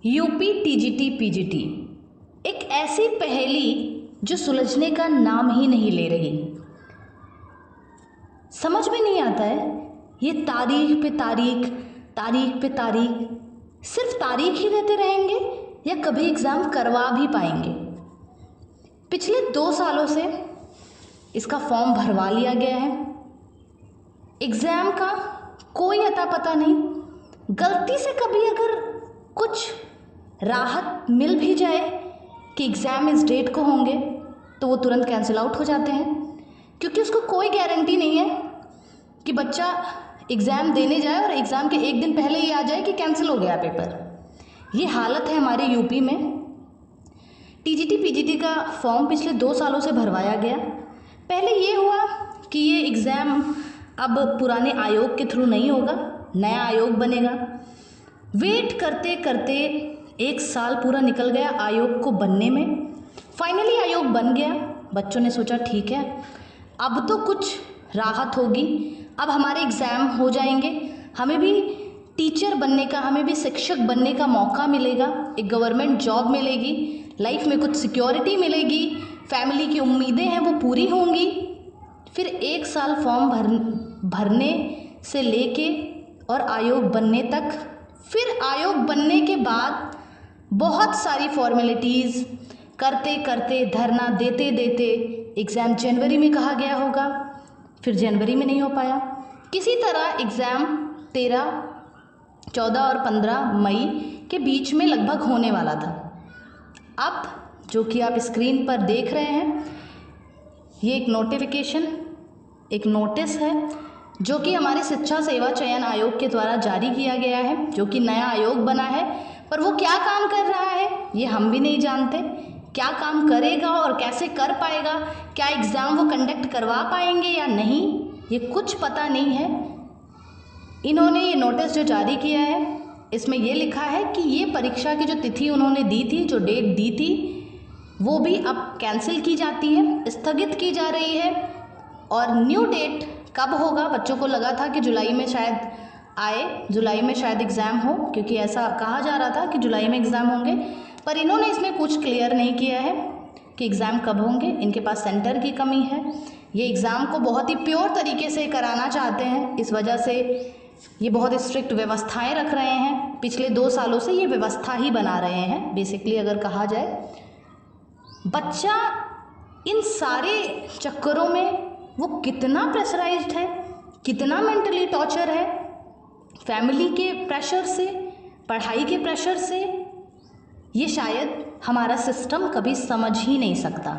UP TGT PGT एक ऐसी पहेली जो सुलझने का नाम ही नहीं ले रही। समझ में नहीं आता है ये तारीख पे तारीख, तारीख पे तारीख, सिर्फ तारीख ही देते रहेंगे या कभी एग्ज़ाम करवा भी पाएंगे। पिछले 2 सालों से इसका फॉर्म भरवा लिया गया है, एग्ज़ाम का कोई अता पता नहीं। गलती से कभी अगर कुछ राहत मिल भी जाए कि एग्ज़ाम इस डेट को होंगे तो वो तुरंत कैंसिल आउट हो जाते हैं, क्योंकि उसको कोई गारंटी नहीं है कि बच्चा एग्ज़ाम देने जाए और एग्ज़ाम के एक दिन पहले ही आ जाए कि कैंसिल हो गया पेपर। ये हालत है हमारे यूपी में। टीजीटी पीजीटी का फॉर्म पिछले 2 सालों से भरवाया गया। पहले ये हुआ कि ये एग्ज़ाम अब पुराने आयोग के थ्रू नहीं होगा, नया आयोग बनेगा। वेट करते करते 1 साल पूरा निकल गया आयोग को बनने में। फाइनली आयोग बन गया। बच्चों ने सोचा ठीक है अब तो कुछ राहत होगी, अब हमारे एग्ज़ाम हो जाएंगे, हमें भी टीचर बनने का, हमें भी शिक्षक बनने का मौका मिलेगा, एक गवर्नमेंट जॉब मिलेगी, लाइफ में कुछ सिक्योरिटी मिलेगी, फैमिली की उम्मीदें हैं वो पूरी होंगी। फिर 1 साल फॉर्म भरने से लेके और आयोग बनने तक, फिर आयोग बनने के बाद बहुत सारी फॉर्मेलिटीज़ करते करते, धरना देते देते एग्ज़ाम जनवरी में कहा गया होगा, फिर जनवरी में नहीं हो पाया। किसी तरह एग्ज़ाम 13, 14 और 15 मई के बीच में लगभग होने वाला था। अब जो कि आप स्क्रीन पर देख रहे हैं, ये एक नोटिफिकेशन, एक नोटिस है जो कि हमारे शिक्षा सेवा चयन आयोग के द्वारा जारी किया गया है, जो कि नया आयोग बना है। पर वो क्या काम कर रहा है ये हम भी नहीं जानते। क्या काम करेगा और कैसे कर पाएगा, क्या एग्ज़ाम वो कंडक्ट करवा पाएंगे या नहीं, ये कुछ पता नहीं है। इन्होंने ये नोटिस जो जारी किया है इसमें ये लिखा है कि ये परीक्षा की जो तिथि उन्होंने दी थी, जो डेट दी थी, वो भी अब कैंसिल की जाती है, स्थगित की जा रही है। और न्यू डेट कब होगा, बच्चों को लगा था कि जुलाई में शायद आए, जुलाई में शायद एग्ज़ाम हो, क्योंकि ऐसा कहा जा रहा था कि जुलाई में एग्ज़ाम होंगे। पर इन्होंने इसमें कुछ क्लियर नहीं किया है कि एग्ज़ाम कब होंगे। इनके पास सेंटर की कमी है, ये एग्ज़ाम को बहुत ही प्योर तरीके से कराना चाहते हैं, इस वजह से ये बहुत स्ट्रिक्ट व्यवस्थाएं रख रहे हैं। पिछले 2 सालों से ये व्यवस्था ही बना रहे हैं बेसिकली। अगर कहा जाए बच्चा इन सारे चक्करों में वो कितना प्रेशराइज्ड है, कितना मेंटली टॉर्चर है, फैमिली के प्रेशर से, पढ़ाई के प्रेशर से, ये शायद हमारा सिस्टम कभी समझ ही नहीं सकता।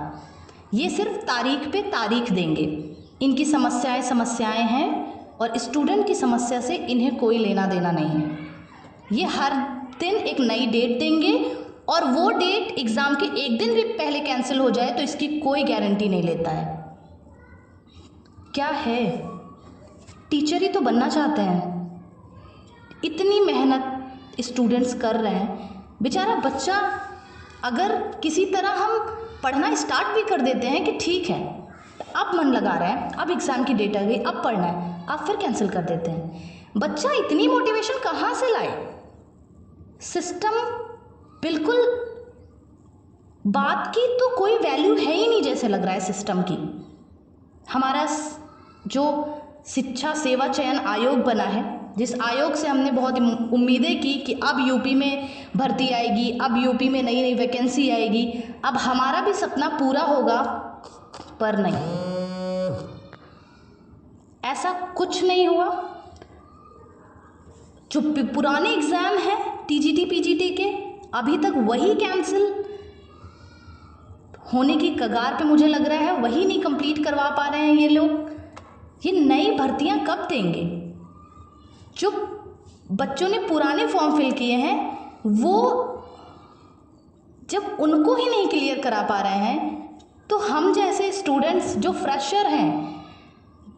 ये सिर्फ तारीख पे तारीख देंगे। इनकी समस्याएं हैं और स्टूडेंट की समस्या से इन्हें कोई लेना देना नहीं है। ये हर दिन एक नई डेट देंगे और वो डेट एग्ज़ाम के एक दिन भी पहले कैंसिल हो जाए तो इसकी कोई गारंटी नहीं लेता है। क्या है, टीचर ही तो बनना चाहते हैं, इतनी मेहनत स्टूडेंट्स कर रहे हैं। बेचारा बच्चा, अगर किसी तरह हम पढ़ना स्टार्ट भी कर देते हैं कि ठीक है अब मन लगा रहे हैं, अब एग्ज़ाम की डेट आ गई, अब पढ़ना है, अब फिर कैंसिल कर देते हैं। बच्चा इतनी मोटिवेशन कहाँ से लाए? सिस्टम बिल्कुल, बात की तो कोई वैल्यू है ही नहीं जैसे लग रहा है सिस्टम की। हमारा जो शिक्षा सेवा चयन आयोग बना है, जिस आयोग से हमने बहुत उम्मीदें की कि अब यूपी में भर्ती आएगी, अब यूपी में नई नई वैकेंसी आएगी, अब हमारा भी सपना पूरा होगा, पर नहीं, ऐसा कुछ नहीं हुआ। जो पुराने एग्ज़ाम हैं टीजीटी पीजीटी के, अभी तक वही कैंसिल होने की कगार पे मुझे लग रहा है, वही नहीं कंप्लीट करवा पा रहे हैं ये लोग। ये नई भर्तियां कब देंगे? जो बच्चों ने पुराने फॉर्म फिल किए हैं वो जब उनको ही नहीं क्लियर करा पा रहे हैं, तो हम जैसे स्टूडेंट्स जो फ्रेशर हैं,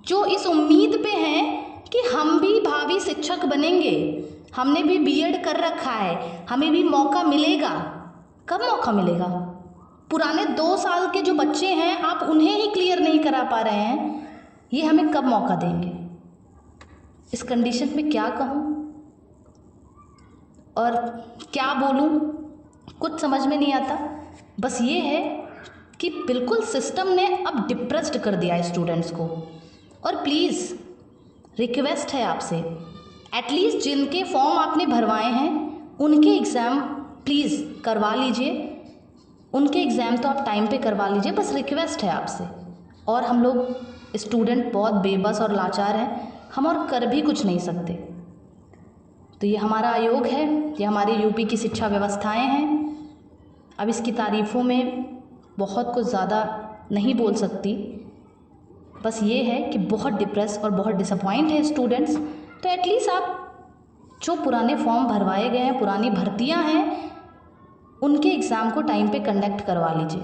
जो इस उम्मीद पे हैं कि हम भी भावी शिक्षक बनेंगे, हमने भी बीएड कर रखा है, हमें भी मौका मिलेगा, कब मौका मिलेगा? पुराने 2 साल के जो बच्चे हैं आप उन्हें ही क्लियर नहीं करा पा रहे हैं, ये हमें कब मौका देंगे? इस कंडीशन में क्या कहूँ। और क्या बोलूँ, कुछ समझ में नहीं आता। बस ये है कि बिल्कुल सिस्टम ने अब डिप्रेस्ड कर दिया है स्टूडेंट्स को। और प्लीज़ रिक्वेस्ट है आपसे, एटलीस्ट जिनके फॉर्म आपने भरवाए हैं उनके एग्ज़ाम प्लीज़ करवा लीजिए, उनके एग्ज़ाम तो आप टाइम पे करवा लीजिए, बस रिक्वेस्ट है आपसे। और हम लोग स्टूडेंट बहुत बेबस और लाचार हैं, हम और कर भी कुछ नहीं सकते। तो ये हमारा आयोग है, ये हमारे यूपी की शिक्षा व्यवस्थाएं हैं। अब इसकी तारीफ़ों में बहुत कुछ ज़्यादा नहीं बोल सकती, बस ये है कि बहुत डिप्रेस और बहुत डिसअपॉइंट है स्टूडेंट्स। तो एटलीस्ट आप जो पुराने फॉर्म भरवाए गए हैं, पुरानी भर्तियां हैं, उनके एग्ज़ाम को टाइम पे कंडक्ट करवा लीजिए।